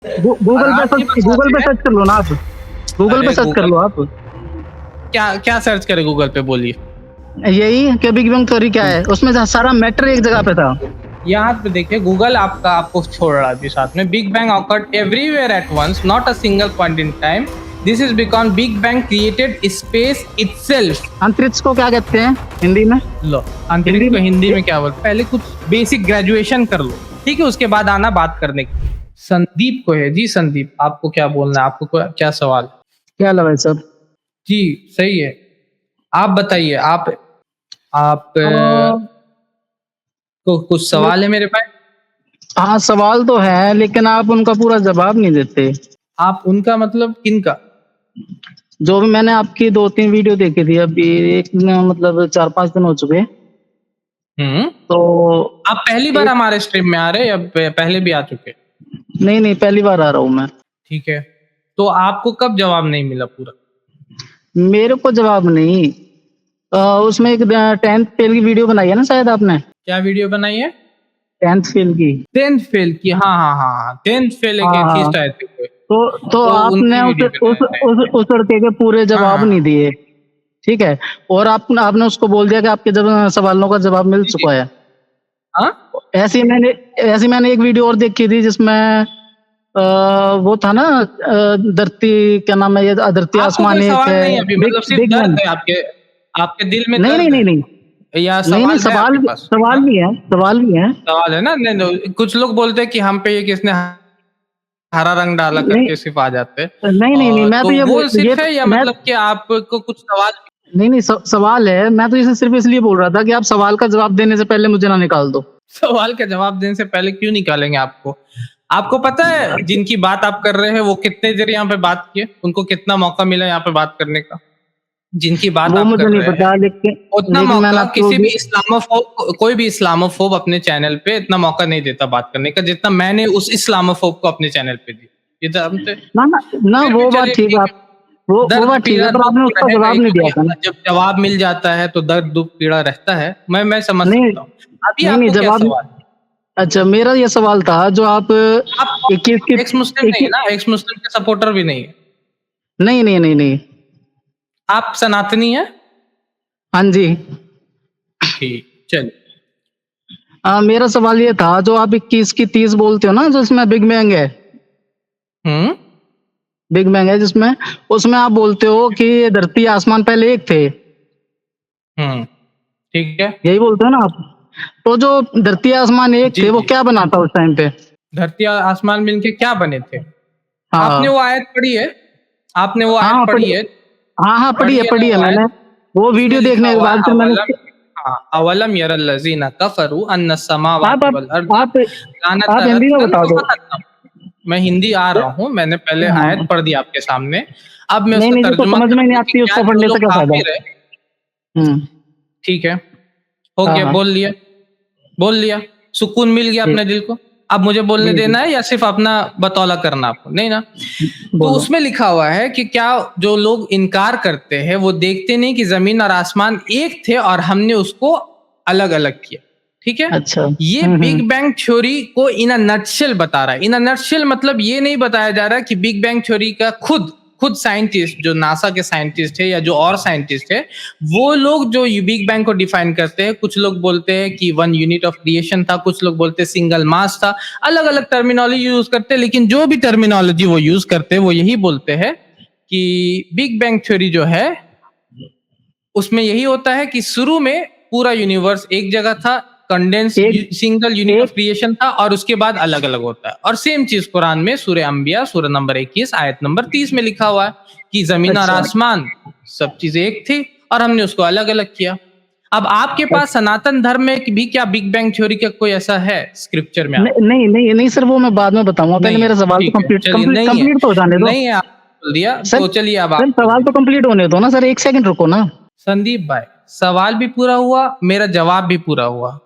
और आप ये गूगल बताते पे हैं। सर्च कर लो ना आप। गूगल पे अरे सर्च कर गूगल लो आप। क्या क्या सर्च करें गूगल पे, बोलिए। यही कि बिग बैंग थ्योरी क्या है, उसमें सारा मैटर एक जगह पे था। यहाँ पे देखिए, गूगल आपका आपको छोड़ रहा है साथ में। Big bang occurred everywhere at once, not a single point in time. This is because big bang created space itself. अंतरिक्ष को क्या कहते हैं हिंदी में? लो, हिंदी अंतरिक्ष को में हिंदी में क्या बोलते, पहले कुछ बेसिक ग्रेजुएशन कर लो, ठीक है, उसके बाद आना बात करने की। संदीप को है जी। संदीप, आपको क्या बोलना है, आपको क्या सवाल? क्या लगा सब? जी, सही है। आप बताइए, आप को कुछ सवाल है मेरे पास? हाँ सवाल तो है, लेकिन आप उनका पूरा जवाब नहीं देते। आप उनका मतलब किनका? जो भी मैंने आपकी 2-3 वीडियो देखी थी अभी, एक न, मतलब 4-5 दिन हो चुके। हम्म। तो आप पहली बार एक हमारे स्ट्रीम में आ रहे हैं या पहले भी आ चुके? नहीं नहीं, पहली बार आ रहा हूँ मैं। ठीक है, तो आपको कब जवाब नहीं मिला पूरा? मेरे को जवाब नहीं। उसमें एक 10th फेल की वीडियो बनाई है ना शायद आपने? क्या वीडियो बनाई है? 10th फेल की। 10th फेल की, हाँ हाँ हाँ, 10th फेल एक हाँ हाँ। एथिस्ट आए थे कोई, तो तो आपने उनकी वीडियो बनाया था। उस लड़के के पूरे हाँ जवाब हाँ। नहीं दिए। ठीक है। और आपने उसको बोल दिया कि आपके जब सवालों का जवाब मिल जी जी। चुका है। हाँ। ऐसे ही मैंने ऐसे ही मैंने एक वीडियो और देखी थी जिसमें वो था ना, धरती क्या नाम है ये, धरती आपको कोई आसमान एक सवाल है। नहीं है अभी, बिग मतलब सिर्फ बिग दर्द मैन। है आपके, आपके दिल में नहीं नहीं दर्द नहीं है नहीं। या नहीं नहीं, सवाल है आपके पास? सवाल हाँ, भी है, सवाल भी है। सवाल है ना। नहीं, नहीं, कुछ लोग बोलते हैं कि हम पे ये किसने हरा रंग डाला नहीं करके सिर्फ आ जाते हैं। नहीं नहीं नहीं, मैं तो तो वो ये सिर्फ है या मैं मतलब कि आपको कुछ सवाल? नहीं नहीं, सवाल है। मैं तो इसे सिर्फ इसलिए बोल रहा था कि आप सवाल का जवाब देने से पहले मुझे ना निकाल दो। सवाल का जवाब देने से पहले क्यों निकालेंगे आपको? आपको पता है जिनकी बात आप कर रहे हैं वो कितने देर यहाँ पे बात किए, उनको कितना मौका मिला यहाँ पे बात करने का? जिनकी बात वो आप मुझे कर नहीं रहे हैं, पता, लेकिन उतना मैंने मौका आपको किसी भी इस्लामोफोब, कोई भी इस्लामोफोब अपने चैनल पे इतना मौका नहीं देता बात करने का, जितना मैंने उस इस्लामोफोब को अपने चैनल पे दिया। ये जानते? ना ना ना, फिर भी वो बात चलिए, ठीक ठीक है। है। वो दर्द बात ठीक है, पीड़ा पर दुख आपने तो उसका रहेगा ही, जवाब नहीं दिया था ना। क्योंकि जब जवाब मिल जाता है तो दर्द दुख पीड़ा रहता है। मैं समझ नहीं सकता हूँ। अभी नहीं नहीं, आपको क्या जवाब। सवाल? अच्छा, मेरा ये सवाल था जो आप आप 21 की एक्स मुस्लिम नहीं है 21। ना? एक्स मुस्लिम के सपोर्टर भी नहीं है? नहीं नहीं नहीं नहीं। आप सनातनी हैं? हाँ जी। ठीक, चलिए। मेरा सवाल ये था, जो आप 21 की 30 बोलते हो ना, जो इसमें बिग बैंग है। हम्म। बिग बैंग है जिसमें, उसमें आप बोलते हो कि ये धरती आसमान पहले एक थे। हम्म। ठीक है। यही बोलते हो ना आप? तो जो धरती आसमान एक जी थे, वो जी। क्या बना था उस टाइम पे? धरती और आसमान मिलके क्या बने थे? आपने वो हाँ आयत पढ़ी है? आपने वो हाँ आयत हाँ, पढ़ी है? हाँ हाँ, पढ़ी है ना पढ़ी है वो आयत? मैंने। वो उसमें वीडियो लिखा देखने के हुआ है, बाद फिर मैंने अवलम, हाँ, अवलम यरल्लज़ीना कफ़रू अन्न आप समावाति आप वल अर्ज़ आप कानता आप हिंदी में रत्क़न बता दो। फफ़तक़नाहुमा। मैं हिंदी आ रहा हूँ, मैंने पहले आयत हाँ। पढ़ दी आपके सामने। अब मैं नहीं उसका नहीं, जिसको तर्जुमा समझ कर में नहीं दूँ कि आती क्या उसको जो पढ़ने से लोग क्या फायदा? काफ़िर है। हम्म। ठीक है, हो हाँ गया, हाँ। बोल लिया, बोल लिया, सुकून मिल गया जी अपने दिल को। अब मुझे बोलने जी जी। देना है या सिर्फ़ अपना बतौला करना आपको? नहीं ना? तो बोलो। उसमें लिखा हुआ है कि क्या जो लोग इनकार करते हैं वो देखते नहीं कि ज़मीन और आसमान एक थे और हमने उसको अलग-अलग किया। ठीक है? अच्छा। ये बिग बैंग थ्योरी को इन अ नटशेल बता रहा है। इन अ नटशेल मतलब ये नहीं बताया जा रहा कि बिग बैंग थ्योरी का खुद खुद साइंटिस्ट, जो नासा के साइंटिस्ट है या जो और साइंटिस्ट है, वो लोग जो बिग बैंग को डिफाइन करते हैं, कुछ लोग बोलते हैं कि वन यूनिट ऑफ क्रिएशन था, कुछ लोग बोलते हैं सिंगल मास था। अलग अलग टर्मिनोलॉजी यूज करते हैं, लेकिन जो भी टर्मिनोलॉजी वो यूज करते हैं वो यही बोलते हैं कि बिग बैंग थ्योरी जो है उसमें यही होता है कि शुरू में पूरा यूनिवर्स एक जगह था, कंडेंस एक सिंगल यूनिट ऑफ एक क्रिएशन था, और उसके बाद अलग अलग होता है। और सेम चीज कुरान में सूरह अंबिया सूरह नंबर 21 आयत नंबर 30 में लिखा हुआ है कि जमीन और अच्छा। आसमान सब चीजें एक थी और हमने उसको अलग अलग किया। अब आपके पास सनातन धर्म में भी क्या बिग बैंग थ्योरी का कोई ऐसा है स्क्रिप्चर में? आप नहीं नहीं नहीं सर, वो मैं बाद में बताऊंगा, पहले नहीं है, मेरा सवाल तो ठीक है, कंप्लीट चलिए, कंप्लीट नहीं है, कंप्लीट तो हो जाने दो। नहीं है, आपने बोल दिया सर तो चलिए अब आप सर, सवाल बोलिए। तो कंप्लीट होने दो ना सर, एक सेकंड रुको ना। संदीप भाई, सवाल भी पूरा हुआ, मेरा जवाब भी पूरा हुआ।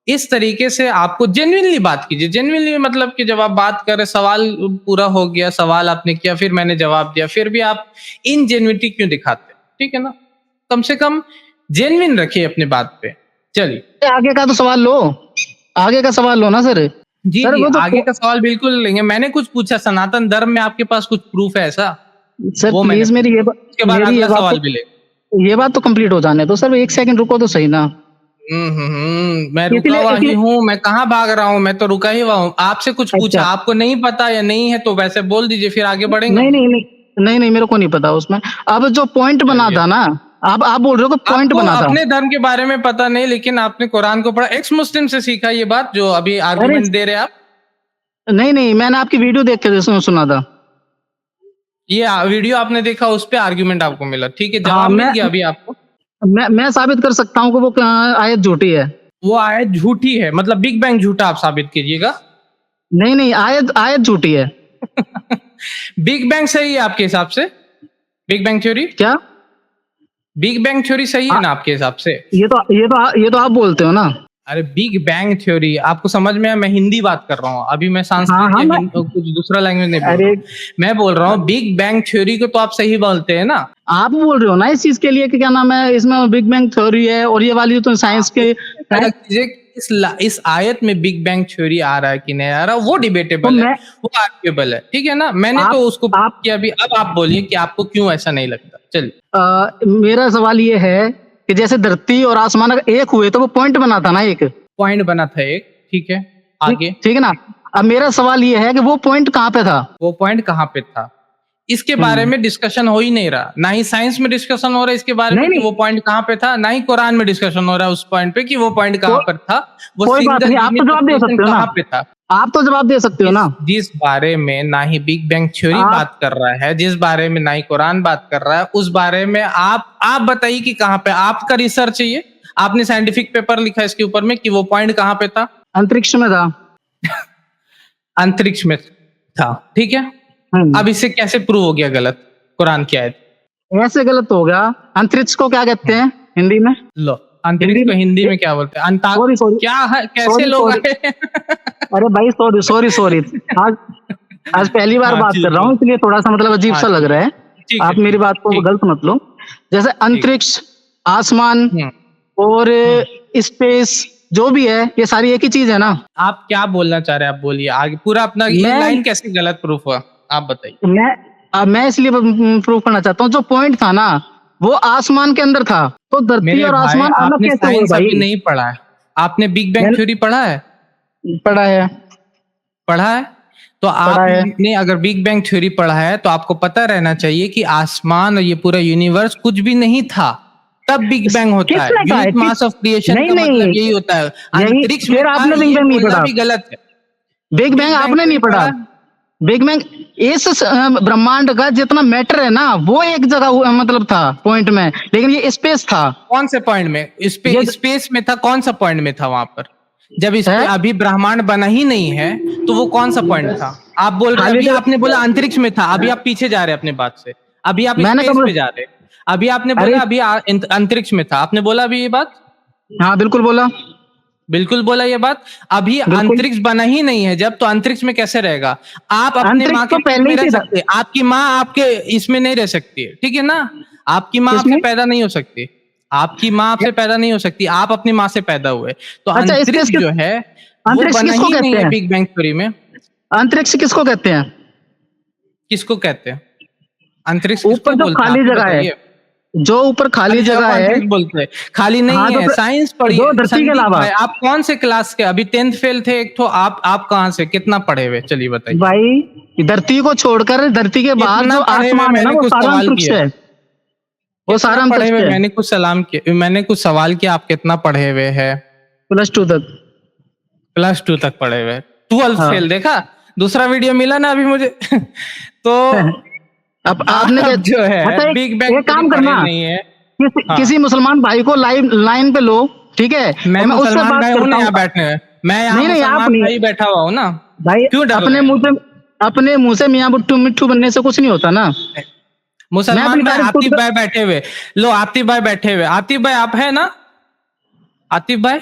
इस तरीके से आपको जेन्युइनली बात कीजिए। जेन्युइनली मतलब कि जब आप बात कर रहे, सवाल पूरा हो गया, सवाल आपने किया, फिर मैंने जवाब दिया, फिर भी आप इनजेन्युइनिटी क्यों दिखाते? ठीक है ना? कम से कम जेन्युइन रखिए अपनी बात पे। चलिए। आगे का तो सवाल लो, आगे का सवाल लो ना सर। जी सर जी, वो तो आगे का सवाल बिल्कुल लेंगे। मैंने कुछ पूछा सनातन धर्म में आपके पास कुछ प्रूफ है ऐसा? सर वो मैंने प्लीज पूछा। उसके बाद मेरी अगला सवाल भी ले। ये बात तो कंप्लीट हो जाने दो सर, एक सेकंड रुको तो सही ना। मैं रुका इसलिए हुआ ही इसलिए हूँ, मैं कहाँ भाग रहा हूँ, मैं तो रुका ही हुआ हूँ। आपसे कुछ पूछा, अच्छा, आपको नहीं पता या नहीं है तो वैसे बोल दीजिए, फिर आगे बढ़ेंगे नहीं हम। नहीं नहीं, नहीं नहीं मेरे को नहीं पता उसमें। अब जो पॉइंट बना चलिए, था ना, आप बोल रहे हो कि पॉइंट आपको बना था। अपने धर्म के बारे में पता नहीं, लेकिन आपने कुरान को पढ़ा, एक्स मुस्लिम से सीखा ये बात जो अभी अरे आर्गुमेंट दे रहे हैं आप। नहीं नहीं, मैंने आपकी वीडियो देख के सुना था। ये वीडियो आपने देखा, उस पे आर्गुमेंट आपको मिला, ठीक है, हाँ जवाब मिल गया अभी आपको। मैं साबित कर सकता हूँ कि वो आयत झूठी है। वो आयत झूठी है, मतलब बिग बैंग झूठा, आप साबित कीजिएगा। नहीं नहीं, आयत आयत झूठी है। बिग बैंग सही है आपके हिसाब से? बिग बैंग थ्योरी, क्या? बिग बैंग थ्योरी सही है आ, ना आपके हिसाब से? ये तो आप बोलते हो ना। अरे बिग बैंग थ्योरी आपको समझ में आया? मैं हिंदी बात कर रहा हूँ अभी, मैं हाँ संस्कृत हाँ या मैं, कुछ दूसरा लैंग्वेज नहीं बोल रहा अरे हूँ। मैं बोल रहा हूँ बिग बैंग थ्योरी को तो आप सही बोलते हैं ना? आप बोल रहे हो ना इस चीज के लिए कि क्या नाम है, इसमें बिग बैंग थ्योरी है और ये वाली तो साइंस आपको के अलग चीज़ है कि इस आयत में बिग बैंग थ्योरी आ रहा है कि नहीं आ रहा, वो तो डिबेटेबल है, मैं वो आर्ग्यूएबल है, ठीक है ना? मैंने तो आप उसको आप किया अभी, अब आप बोलिए कि आपको क्यों ऐसा नहीं लगता? चलिए। मेरा सवाल ये है कि जैसे धरती और आसमान अगर एक हुए तो वो पॉइंट बना था ना एक। पॉइंट बना था एक, ठीक है, ठीक आगे। ठीक है ना। अब मेरा सवाल ये है कि वो पॉइंट कहाँ पे था। वो पॉइंट कहाँ पे था? इसके बारे हम्म, में डिस्कशन हो ही नहीं रहा, ना ही साइंस में डिस्कशन हो रहा है इसके बारे नहीं में कि नहीं, वो पॉइंट कहाँ पे था, ना ही कुरान में डिस्कशन हो रहा है उस पॉइंट पे कि वो पॉइंट कहाँ को, पर था, वो कोई बात सिंगल नहीं, आप तो यूनिट ऑफ जवाब दे क्रिएशन सकते हो ना। कहाँ पे था। आप तो जवाब दे सकते हो जिस ना। जिस बारे में ना ही बिग बैंग थ्योरी आप बात कर रहा है, जिस बारे में ना ही कुरान बात कर रहा है, उस बारे में आप बताइए कि कहाँ पे आपका रिसर्च है ये? आपने साइंटिफिक पेपर लिखा इसके ऊपर में कि वो पॉइंट कहाँ पे था? अंतरिक्ष में था। अंतरिक्ष में था, ठीक है। हम्म, अब इससे कैसे प्रूव हो गया गलत कुरान की आयत? ऐसे गलत हो गया। अंतरिक्ष को क्या कहते हैं हिंदी में? लो, अंतरिक्ष हिंदी को में हिंदी में क्या बोलते हैं? अंता सॉरी सॉरी क्या है? कैसे सॉरी लोग सॉरी, आए? अरे भाई सॉरी सॉरी सॉरी। आज आज पहली बार हाँ, बात कर ठीक रहा है। हूँ इसलिए थोड़ा सा मतलब अजीब हाँ, सा लग रहा है। ठीक है, आप मेरी ठीक है, बात को ठीक, गलत मत लो। जैसे ठीक। अंतरिक्ष, आसमान हुँ, और हुँ। स्पेस जो भी है ये सारी एक ही चीज है ना। आप क्या बोलना चाह रहे हैं? आप बोलिए आगे, पूरा अपना ये मैं लाइन कैसे गलत प्रूफ हुआ? आप बताइए। मैं मैं इसलिए प्रूव करना चाहता हूँ, जो पॉइंट था ना वो आसमान के अंदर था, तो धरती मेरे और भाई, आसमान अलग आपने कैसे हुए साइंस भाई? अभी नहीं पढ़ा है। आपने बिग बैंग मैंने थ्योरी पढ़ा है? पढ़ा है। पढ़ा है? तो पढ़ा है। आपने अगर बिग बैंग थ्योरी पढ़ा है तो आपको पता रहना चाहिए कि आसमान और ये पूरा यूनिवर्स कुछ भी नहीं था, तब बिग बैंग होता है। किसने कहा है यूनिट मास ऑफ क्रिएशन नहीं का मतलब नहीं, यही होता है। यही अंतरिक्ष में फिर था आपने बिग ये बैंग नहीं बोलना पढ़ा। भी गलत है। बिग बैंग बिग बैंग आपने नहीं थ्योरी पढ़ा। पढ़ा है? बिग बैंग इस ब्रह्मांड का जितना मैटर है ना वो एक जगह मतलब था पॉइंट में, लेकिन ये स्पेस था। कौन से पॉइंट में? ये स्पेस में था? कौन सा पॉइंट में था वहां पर? जब इस पे है अभी ब्रह्मांड बना ही नहीं है तो वो कौन सा पॉइंट था? आप बोल रहे खाली अभी आपने बोला जगह। अंतरिक्ष में था, अभी आप पीछे जा रहे हैं अपने बात से। अभी आप मैंने स्पेस कब? पे जा रहे हैं। अभी आपने अरे बोला अभी अंतरिक्ष में था, आपने बोला अभी ये बात? हाँ बिल्कुल बोला। बिल्कुल बोला ये बात। अभी बिल्कुल, अंतरिक्ष बना ही नहीं है जब, तो अंतरिक्ष में कैसे रहेगा? आप अपने अंतरिक्ष माँ के तो पेट पहले में ही रह से था। सकते हैं, आपकी माँ आपके इसमें नहीं रह सकती है, ठीक है ना? आपकी माँ आपसे किसमें? पैदा नहीं हो सकती, आपकी माँ आपसे पैदा नहीं हो सकती, आप अपनी माँ से पैदा हुए। तो अच्छा स्पेस अंतरिक्ष किस, जो है वो अंतरिक्ष बना किसको ही नहीं कहते है हैं? बिग बैंग थ्योरी में। अंतरिक्ष किसको कहते हैं? किसको कहते हैं? अंतरिक्ष किसको ऊपर जो बोलते हैं आप खाली ही जगह है, बताइए। जो ऊपर खाली खाली जगह को जगह है। अंतरिक्ष बोलते हैं? खाली नहीं हाँ जो है, साइंस पढ़िए। जो धरती के संदीप अलावा। भाई, आप कौन से क्लास के? अभी 10th फेल थे एक तो, आप कहाँ से, कितना पढ़े हुए? चलिए बताइए। भाई धरती को छोड़कर धरती के बाहर कितना जो पढ़े हुए? आसमान है ना मैंने वो कुछ सारा सवाल अंतरिक्ष किया। है। वो कितना सारा पढ़े अंतरिक्ष हुए? है। मैंने कुछ सवाल किया, आप कितना पढ़े हुए हैं? +2 तक। +2 तक पढ़े हुए। 12th हाँ। फेल देखा? दूसरा वीडियो मिला ना अभी मुझे। तो अब आपने आप जो है अच्छा बिग बैंग एक थ्योरी काम पढ़े करना, नहीं है। किसी हाँ, मुसलमान भाई को लाइव लाइन पे लो, ठीक है, मैं और मैं उससे मुसलमान बात भाई हूँ ना करता यहाँ हूँ। बैठने में। मैं यहाँ नहीं नहीं आप मुसलमान नहीं, भाई बैठा हुआ हूँ ना। भाई क्यों डर रहे अपने हैं? मुंह से, अपने मुंह से मियाँ बुट्टू मिट्ठू बनने से कुछ नहीं होता ना। मैं अपनी मुसलमान भाई तारीफ खुद आतिफ कर, भाई बैठे हुए। लो आतिफ भाई बैठे हुए। आतिफ भाई आप है ना? आतिफ भाई,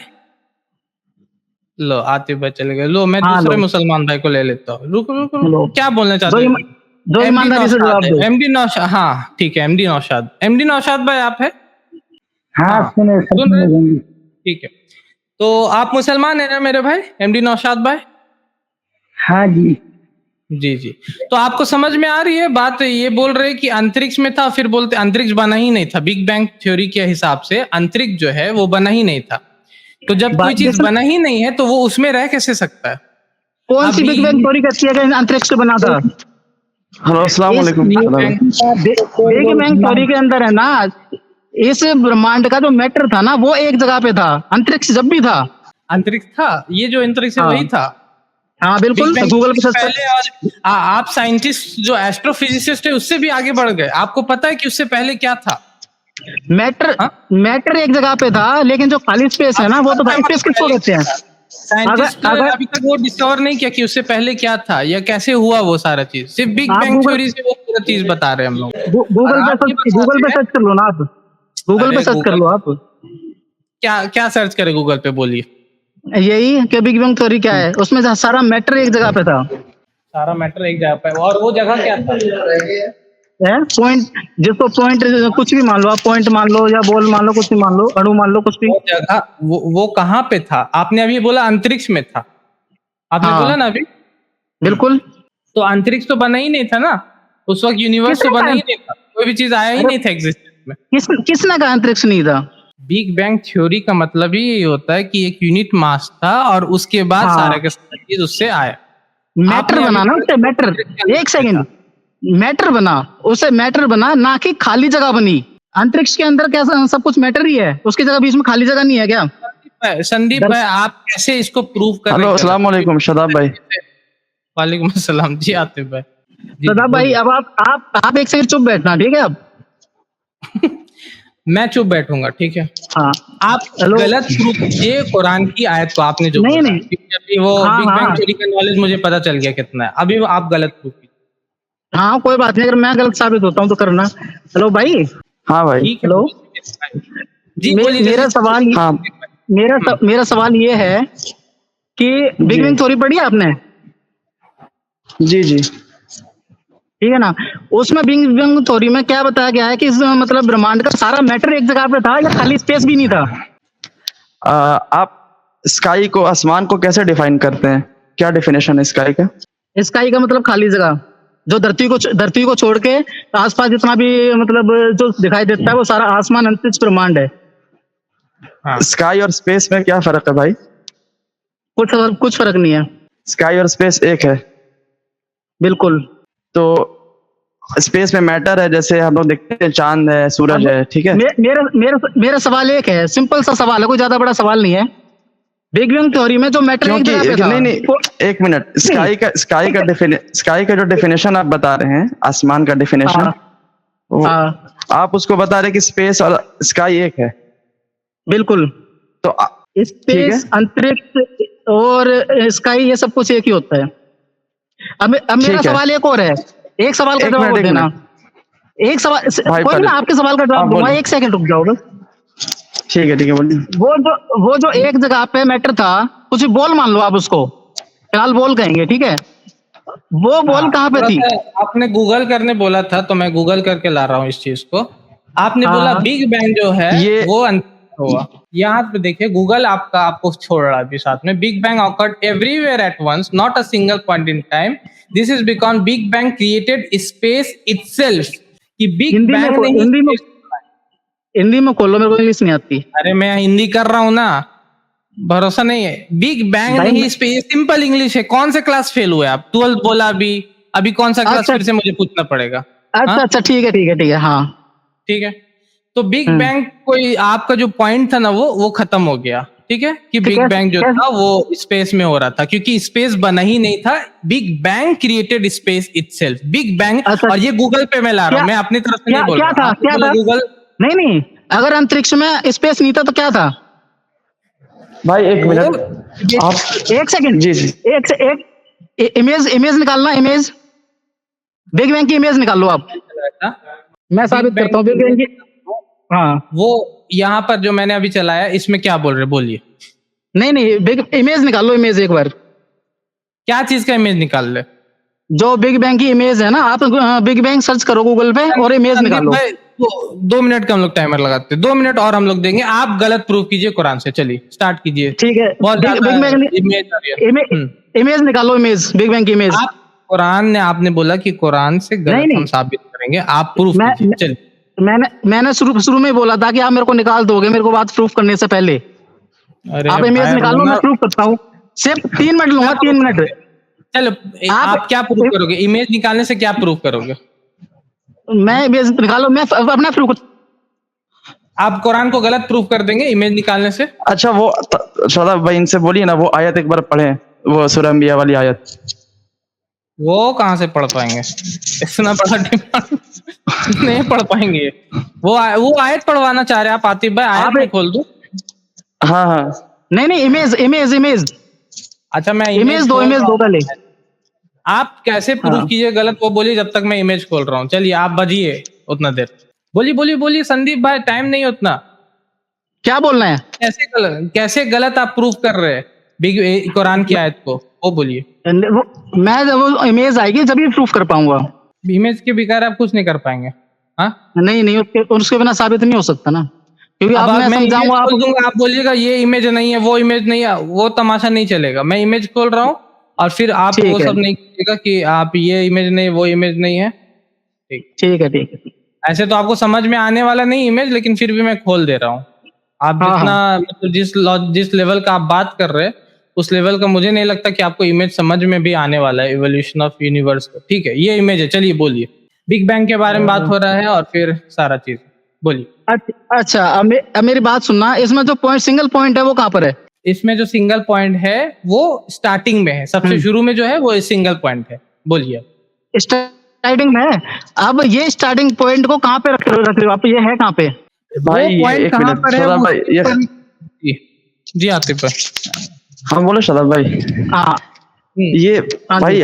लो आतिफ भाई चले गए। लो मैं हाँ दूसरे लो मुसलमान भाई को ले लेता हूँ। रुको रुको रुको, लो, क्या बोलना जो चाहते हैं? जो एमडी ईमानदारी से नौशाद जवाब है, दो। एमडी नौशाद, हाँ ठीक है, एमडी नौशाद। एमडी नौशाद भाई आप है? हाँ हाँ, सुने सर, सुन रहे हैं? सुने। ठीक है। तो आप मुसलमान है ना मेरे भाई, एमडी नौशाद भाई? हाँ जी। जी जी। तो आपको समझ में आ रही है बात? ये बोल रहे हैं कि अंतरिक्ष में था, फिर बोलते अंतरिक्ष बना ही नहीं था। बिग बैंग थ्योरी के हिसाब से अंतरिक्ष जो है वो बना ही नहीं था। तो जब कोई चीज बना ही नहीं है तो वो उसमें रह कैसे सकता है? कौन सी बिग बैंग थ्योरी कहती है कि अंतरिक्ष बना था? हेलो, अस्सलाम वालेकुम। बिग बैंग थ्योरी के अंदर है ना, इस ब्रह्मांड का जो मैटर था ना वो एक जगह पे था, अंतरिक्ष जब भी था। अंतरिक्ष था, ये जो अंतरिक्ष है हाँ। वही था। हाँ बिल्कुल, गूगल पे सर्च पहले और आप साइंटिस्ट जो एस्ट्रोफिजिसिस्ट है उससे भी आगे बढ़ गए। आपको पता है कि उससे पहले क्या था? मैटर एक जगह पे था, लेकिन जो खाली स्पेस है ना वो तो भाई स्पेस किसको कहते हैं? साइंटिस्ट अभी तक वो डिस्कवर नहीं किया कि उससे पहले क्या था या कैसे हुआ वो सारा चीज। सिर्फ बिग बैंग थ्योरी से वो पूरा चीज बता रहे हैं हम लोग। गूगल पे सर्च कर लो ना आप, गूगल पे सर्च कर लो आप। क्या क्या सर्च करें गूगल पे, बोलिए। यही कि बिग बैंग थ्योरी क्या है, उसमें सारा मैटर एक जगह पे था। सारा मैटर एक जगह पे, और वो जगह क्या था? पॉइंट, जिसको पॉइंट कुछ भी मान लो आप, पॉइंट मान लो या बॉल मान लो, कुछ भी मान लो, अणु मान लो, कुछ भी। वो जगह वो कहाँ पे था? आपने अभी बोला अंतरिक्ष में था, आपने बोला ना अभी। बिल्कुल। तो अंतरिक्ष तो बना ही नहीं था ना उस वक्त, यूनिवर्स तो बना ही नहीं था, कोई भी चीज आया ही नहीं था एग्जिस्टेंस में। किसने कहा अंतरिक्ष नहीं था? बिग बैंग थ्योरी का मतलब ही ये होता है कि एक यूनिट मास था और उसके बाद सारा के सारा चीज उससे आया। मैटर बना ना उससे, मैटर, एक सेकंड, मैटर बना उससे, मैटर बना ना कि खाली जगह बनी। अंतरिक्ष के अंदर कैसा सब कुछ मैटर ही है, उसकी जगह बीच में खाली जगह नहीं है क्या? संदीप भाई, आप कैसे इसको प्रूव कर रहे हैं? हेलो, अस्सलाम वालेकुम शदाब भाई। वालेकुम अस्सलाम जी आतिफ भाई। शदाब भाई, अब आप एक सेकंड चुप बैठना, ठीक है? अब मैं चुप बैठूंगा, ठीक है? हाँ। आप गलत प्रूफ कीजिए कुरान की आयत को, आपने जो नहीं बोला। नहीं, अभी वो बिग बैंग थ्योरी का नॉलेज मुझे पता चल गया कितना है, अभी आप गलत प्रूफ कीजिए। हाँ कोई बात नहीं, अगर मैं गलत साबित होता हूँ तो करना। हेलो भाई। हाँ भाई। ठीक है। हेलो जी बोलिए। मेरा सवाल, हाँ। मेरा सवाल ये है कि बिग बैंग थ्योरी पढ़ी है आपने? जी जी। ठीक है ना, उसमें बिग बैंग थ्योरी में क्या बताया गया है कि इस मतलब ब्रह्मांड का सारा मैटर एक जगह पे था या खाली स्पेस भी नहीं था? आप स्काई को, आसमान को कैसे डिफाइन करते हैं? क्या डेफिनेशन है स्काई का? स्काई का मतलब खाली जगह, जो धरती को छोड़ के आसपास जितना भी मतलब जो दिखाई देता है वो सारा आसमान, अंतरिक्ष, ब्रह्मांड है। हाँ। स्काई और स्पेस में क्या फर्क है भाई? कुछ फर्क नहीं है। स्काई और स्पेस एक है। बिल्कुल। तो स्पेस में मैटर है, जैसे हम लोग देखते हैं चांद है, सूरज है, ठीक है? मेरा सवाल एक है, सिंपल सा सवाल है, कोई ज्यादा बड़ा सवाल नहीं है। बिग बैंग थ्योरी में जो मैटर एक जगह पे था। नहीं, एक मिनट। स्काई का जो डेफिनेशन आप बता रहे हैं, आसमान का डेफिनेशन, आप उसको बता रहे हैं कि स्पेस और स्काई एक है। बिल्कुल। तो स्पेस, अंतरिक्ष और स्काई ये सब कुछ एक ही होता है। अब मेरा सवाल एक और है, एक सवाल का जवाब देना। एक सवाल, कोई ना आपके सवाल का जवाब दूंगा, एक सेकंड रुक जाओ बस। ठीक है बोलिए। वो जो एक जगह पे मैटर था, कुछ बॉल मान लो आप उसको, फिलहाल बॉल कहेंगे, ठीक है? वो बॉल कहाँ पे थी? आपने गूगल करने बोला था तो मैं गूगल करके ला रहा हूँ इस चीज को। आपने बोला बिग बैंग जो है वो हुआ। यहाँ पे देखिए, गूगल आपको छोड़ रहा है अभी साथ में। Big bang occurred everywhere at once, not a single point in time. This is because Big Bang created space itself. कि बिग बैंग ने हिंदी में खोलो, मेरे को इंग्लिश नहीं आती। अरे मैं हिंदी कर रहा हूँ ना, भरोसा नहीं है। बिग बैंग ने ही स्पेस, सिंपल इंग्लिश है। कौन से क्लास फेल हुए आप? 12th बोला अभी कौन सा क्लास फिर से मुझे पूछना पड़ेगा? अच्छा ठीक है, हाँ ठीक है। तो बिग बैंग कोई आपका जो पॉइंट था ना वो खत्म हो गया, ठीक है? कि बिग बैंग जो था वो स्पेस में हो रहा था, क्योंकि स्पेस बना ही नहीं था। Big bang created space itself. Big bang, और ये गूगल पे मैं ला रहा हूँ, मैं अपनी तरफ से नहीं बोल रहा। क्या था गूगल? नहीं, अगर अंतरिक्ष में स्पेस नहीं था तो क्या था भाई? एक मिनट, एक सेकंड जी, एक इमेज निकालना, इमेज, बिग बैंग की इमेज निकाल लो आप। मैं साबित करता हूँ बिग बैंग की। हाँ, वो यहाँ पर जो मैंने अभी चलाया, इसमें क्या बोल रहे, बोलिए। नहीं, बिग इमेज निकाल लो, इमेज एक बार। क्या चीज का इमेज निकाल ले? जो बिग बैंग की इमेज है ना, आप बिग बैंग सर्च करो गूगल पे और इमेज निकालो। 2 मिनट का हम लोग टाइमर लगाते हैं, 2 मिनट और हम लोग देंगे, आप गलत प्रूफ कीजिए कुरान से। चलिए स्टार्ट कीजिए। ठीक है, बहुत ज्यादा बिग बैंग इमेज आ रही है। इमेज निकालो, इमेज, बिग बैंग की इमेज। आप कुरान ने, आपने बोला कि कुरान से गलत हम साबित करेंगे, आप प्रूफ कीजिए। चलिए। मैंने शुरू में बोला था कि आप मेरे को निकाल दोगे, मेरे को बात प्रूफ करने से पहले। अरे आप इमेज निकालो, मैं प्रूफ करता हूँ। सिर्फ 3 मिनट लूंगा, 3 मिनट। चलो आप क्या प्रूफ करोगे? इमेज निकालने से क्या प्रूफ करोगे? मैं इमेज निकालो, मैं अपना प्रूफ। आप कुरान को गलत प्रूफ कर देंगे इमेज निकालने से? अच्छा, वो शादाब भाई इनसे बोलिए ना, वो आयत एक बार पढ़े, वो सूरह अंबिया वाली आयत। वो कहाँ से पढ़ पाएंगे, इतना बड़ा डिमांड नहीं पढ़ पाएंगे। वो आयत पढ़वाना चाह रहे हैं आप आतिफ भाई? आयत में खोल दूं? हाँ हाँ, नहीं, इमेज। अच्छा, मैं इमेज दो पहले। आप कैसे प्रूफ कीजिए गलत, वो बोलिए जब तक मैं इमेज खोल रहा हूँ। चलिए आप बजिए उतना देर। बोलिए संदीप भाई, टाइम नहीं उतना। क्या बोलना है? कैसे गलत आप प्रूफ कर रहे हैं बिग कुरान की आयत को, वो बोलिए। मैं जब वो इमेज आएगी जब ही प्रूफ कर पाऊंगा। इमेज के बगैर आप कुछ नहीं कर पाएंगे। हाँ, नहीं, उसके बिना साबित नहीं हो सकता ना, क्योंकि अब मैं समझाऊंगा आप बोलिएगा ये इमेज नहीं है, वो इमेज नहीं है, वो तमाशा नहीं चलेगा। मैं इमेज खोल रहा हूँ और फिर आप वो सब नहीं कीजिएगा कि आप ये इमेज नहीं, वो इमेज नहीं है। ठीक है। ऐसे तो आपको समझ में आने वाला नहीं इमेज, लेकिन फिर भी मैं खोल दे रहा हूँ। आप जितना मतलब जिस लेवल का आप बात कर रहे हैं, उस लेवल का मुझे नहीं लगता कि आपको इमेज समझ में भी आने वाला है, इवोल्यूशन ऑफ यूनिवर्स को। ठीक है, ये इमेज है। चलिए बोलिए, बिग बैंग के बारे में बात हो रहा है और फिर सारा चीज बोलिए। अच्छा, अब मेरी बात सुनना, इसमें जो सिंगल पॉइंट है वो कहाँ पर है? इसमें जो सिंगल पॉइंट है वो स्टार्टिंग में है, सबसे शुरू में जो है वो सिंगल पॉइंट है। बोलिए। स्टार्टिंग में है। अब ये स्टार्टिंग पॉइंट को कहाँ पे रख रहे हो आप? ये है कहाँ पे भाई? पॉइंट कहाँ पर है? जी आतिफ भाई। हाँ बोलो शादाब भाई। हाँ, ये भाई,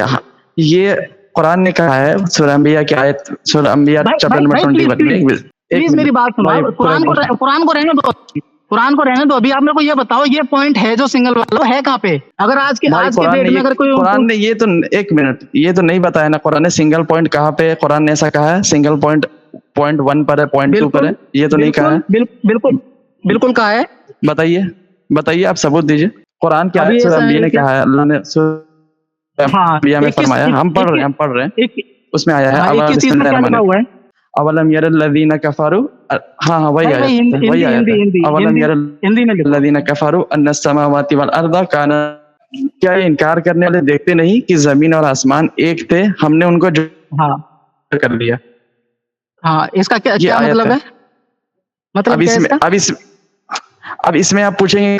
ये कुरान ने कहा है सूरह अंबिया की आयत, सूरह अंबिया चैप्टर नंबर 21। प्लीज मेरी बात सुनो। कुरान को रहने दो। अभी आप मेरे को ये बताओ, ये पॉइंट है जो सिंगल वाला है कहाँ पे? अगर आज के डेट में अगर कोई कुरान ने ये तो, एक मिनट, ये तो नहीं बताया ना कुरान ने सिंगल पॉइंट कहाँ पे है। कुरान ने ऐसा कहा है सिंगल पॉइंट 1 पर है, 2 पर है, ये तो नहीं कहा है। बिल्कुल कहा है। बताइए आप सबूत दीजिए। कुरान की आयत सूरह अंबिया ने कहा है, अल्लाह ने सूरह अंबिया में फरमाया, हम पढ़ रहे हैं, उसमें आया है अवलम यरल्लज़ीना कफरू। हाँ वही आया, अवलम यरल्लज़ीना कफरू अन्नस समावाति वल अर्दा काना। क्या इनकार करने वाले देखते नहीं कि जमीन और आसमान एक थे, हमने उनको कर लिया। हाँ, इसका क्या मतलब है? मतलब अब इसमें आप पूछेंगे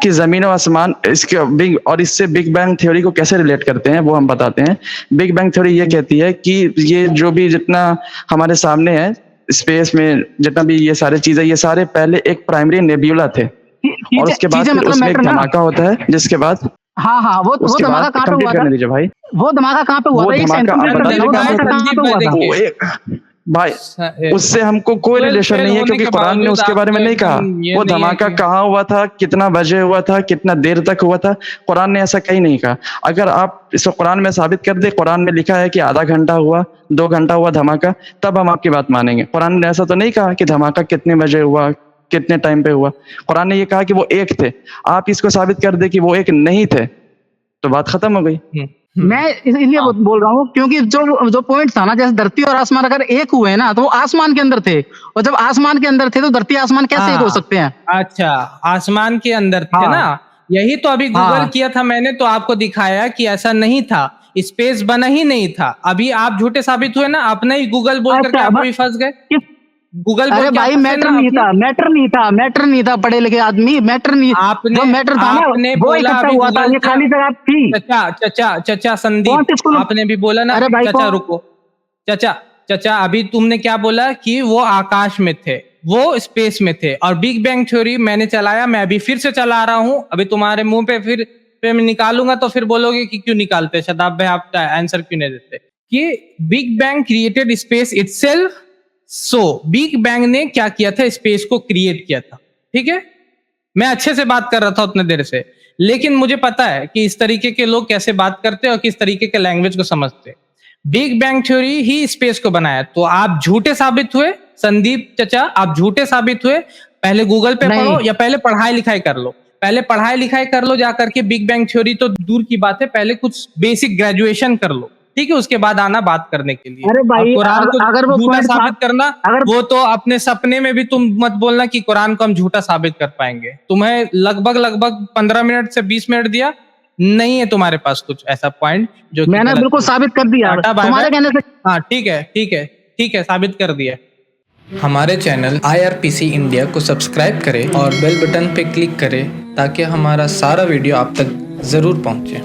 कि जमीन और आसमान इससे बिग बैंग थ्योरी को कैसे रिलेट करते हैं, वो हम बताते हैं। बिग बैंग थ्योरी ये कहती है कि ये जो भी जितना हमारे सामने है स्पेस में, जितना भी ये सारे चीजें, ये सारे पहले एक प्राइमरी नेब्यूला थे और उसके बाद उसमें एक धमाका होता है, जिसके बाद वो धमाका कहाँ पे हुआ था? दीजिए भाई, वो धमाका कहाँ पे हुआ था? भाई उससे हमको कोई रिलेशन नहीं है, क्योंकि कुरान ने उसके बारे में नहीं कहा। वो धमाका कहाँ हुआ था, कितना बजे हुआ था, कितना देर तक हुआ था, कुरान ने ऐसा कहीं नहीं कहा। अगर आप इसको कुरान में साबित कर दे, कुरान में लिखा है कि आधा घंटा हुआ, 2 घंटा हुआ धमाका, तब हम आपकी बात मानेंगे। कुरान ने ऐसा तो नहीं कहा कि धमाका कितने बजे हुआ, कितने टाइम पे हुआ। कुरान ने ये कहा कि वो एक थे। आप इसको साबित कर दे कि वो एक नहीं थे, तो बात खत्म हो गई। मैं इसलिए बोल रहा हूँ क्योंकि जो पॉइंट था ना, जैसे धरती और आसमान अगर एक हुए ना, तो वो आसमान के अंदर थे, और जब आसमान के अंदर थे तो धरती आसमान कैसे एक हो सकते हैं? अच्छा, आसमान के अंदर थे ना, यही तो अभी गूगल किया था मैंने, तो आपको दिखाया कि ऐसा नहीं था, स्पेस बना ही नहीं था। अभी आप झूठे साबित हुए ना, आपने ही गूगल बोल करके आप भी फंस गए। गूगल अरे भाई मैटर नहीं था, पढ़े लिखे आदमी, मैटर नहीं, आपने मैटर था ना, वो इकट्ठा हुआ था, ये खाली जगह थी। चचा संदीप, आपने भी बोला ना। चचा रुको, चचा अभी तुमने क्या बोला कि वो आकाश में थे, वो स्पेस में थे, और बिग बैंग थ्योरी मैंने चलाया, मैं अभी फिर से चला रहा हूँ। अभी तुम्हारे मुंह पे फिर मैं निकालूंगा तो फिर बोलोगे कि क्यों निकालते शादाब भाई, आप आंसर क्यों नहीं देते, कि big bang created space itself. So big bang ने क्या किया था, स्पेस को क्रिएट किया था। ठीक है, मैं अच्छे से बात कर रहा था उतने देर से, लेकिन मुझे पता है कि इस तरीके के लोग कैसे बात करते हैं और किस तरीके के लैंग्वेज को समझते हैं। बिग बैंग थ्योरी ही स्पेस को बनाया, तो आप झूठे साबित हुए संदीप चचा आप झूठे साबित हुए, पहले गूगल पे नहीं। पढ़ो या पहले पढ़ाई लिखाई कर लो, पहले पढ़ाई लिखाई कर लो जाकर के, बिग बैंग थ्योरी तो दूर की बात है, पहले कुछ बेसिक ग्रेजुएशन कर लो, ठीक है, उसके बाद आना बात करने के लिए। अरे भाई, कुरान को अगर वो झूठा पॉइंट साबित करना, अगर वो तो अपने सपने में भी तुम मत बोलना कि कुरान को हम झूठा साबित कर पाएंगे। तुम्हें लगभग 15 मिनट से 20 मिनट दिया, नहीं है तुम्हारे पास कुछ ऐसा पॉइंट जो मैंने बिल्कुल साबित कर दिया तुम्हारे कहने से। हाँ ठीक है, साबित कर दिया। हमारे चैनल IRPC इंडिया को सब्सक्राइब करें और बेल बटन पे क्लिक करें ताकि हमारा सारा वीडियो आप तक जरूर पहुंचे।